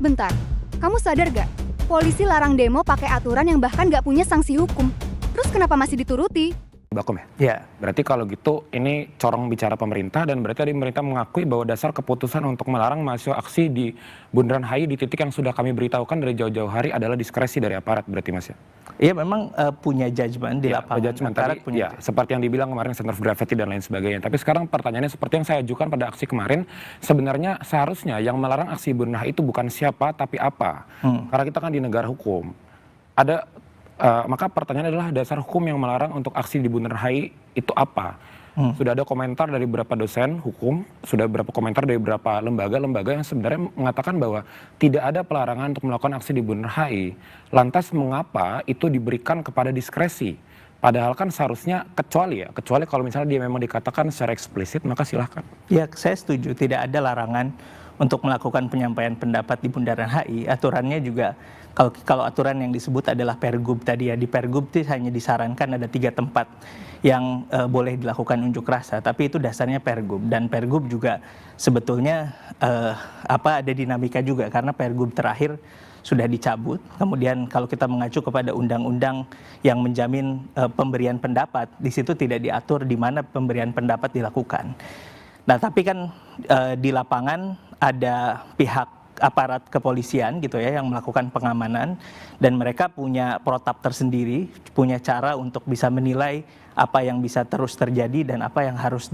Bentar, kamu sadar gak? Polisi larang demo pakai aturan yang bahkan gak punya sanksi hukum. Terus kenapa masih dituruti? Bakom ya? Ya, Berarti kalau gitu ini corong bicara pemerintah dan berarti tadi pemerintah mengakui bahwa dasar keputusan untuk melarang mahasiswa aksi di Bundaran HI di titik yang sudah kami beritahukan dari jauh-jauh hari adalah diskresi dari aparat berarti Mas ya? iya memang punya judgement di Ya, lapangan. judgement Aparat tadi, punya ya, seperti yang dibilang kemarin center of gravity dan lain sebagainya. Tapi sekarang pertanyaannya seperti yang saya ajukan pada aksi kemarin, sebenarnya seharusnya yang melarang aksi Bundaran HI itu bukan siapa tapi apa. Karena kita kan di negara hukum. Ada maka pertanyaan adalah dasar hukum yang melarang untuk aksi di Bundaran HI itu apa? Sudah ada komentar dari beberapa dosen hukum, sudah beberapa komentar dari beberapa lembaga-lembaga yang sebenarnya mengatakan bahwa tidak ada pelarangan untuk melakukan aksi di Bundaran HI. Lantas mengapa itu diberikan kepada diskresi? Padahal kan seharusnya kecuali kalau misalnya dia memang dikatakan secara eksplisit maka silahkan. Ya, saya setuju tidak ada larangan untuk melakukan penyampaian pendapat di Bundaran HI. Aturannya juga kalau aturan yang disebut adalah Pergub tadi ya, di Pergub itu hanya disarankan ada 3 tempat yang boleh dilakukan unjuk rasa, tapi itu dasarnya Pergub, dan Pergub juga sebetulnya ada dinamika juga karena Pergub terakhir sudah dicabut. Kemudian kalau kita mengacu kepada undang-undang yang menjamin pemberian pendapat, di situ tidak diatur di mana pemberian pendapat dilakukan. Nah, tapi kan di lapangan ada pihak aparat kepolisian gitu ya yang melakukan pengamanan, dan mereka punya protap tersendiri, punya cara untuk bisa menilai apa yang bisa terus terjadi dan apa yang harus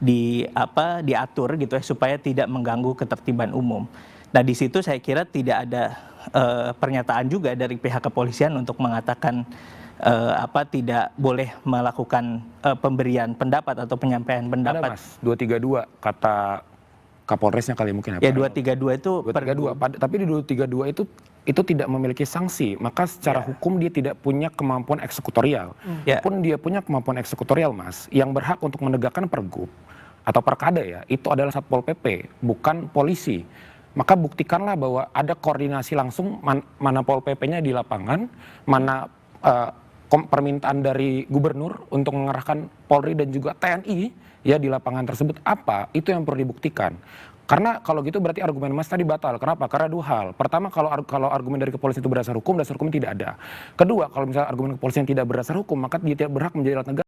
diatur gitu ya supaya tidak mengganggu ketertiban umum. Nah, di situ saya kira tidak ada pernyataan juga dari pihak kepolisian untuk mengatakan tidak boleh melakukan pemberian pendapat atau penyampaian pendapat. Ada Mas, 232 kata Kapolresnya kali mungkin Ya, 232 itu 232, tapi di 232 itu tidak memiliki sanksi, maka secara hukum dia tidak punya kemampuan eksekutorial. Pun dia punya kemampuan eksekutorial Mas, yang berhak untuk menegakkan pergub atau perkada ya, itu adalah Satpol PP, bukan polisi. Maka buktikanlah bahwa ada koordinasi langsung mana Pol PP-nya di lapangan, mana permintaan dari gubernur untuk mengerahkan Polri dan juga TNI ya di lapangan tersebut, apa itu yang perlu dibuktikan. Karena kalau gitu berarti argumen Mas tadi batal. Kenapa? Karena 2 hal. Pertama, kalau argumen dari kepolisian itu berdasar hukum tidak ada. Kedua, kalau misalnya argumen kepolisian tidak berdasar hukum, maka dia tidak berhak menjadi alat negara.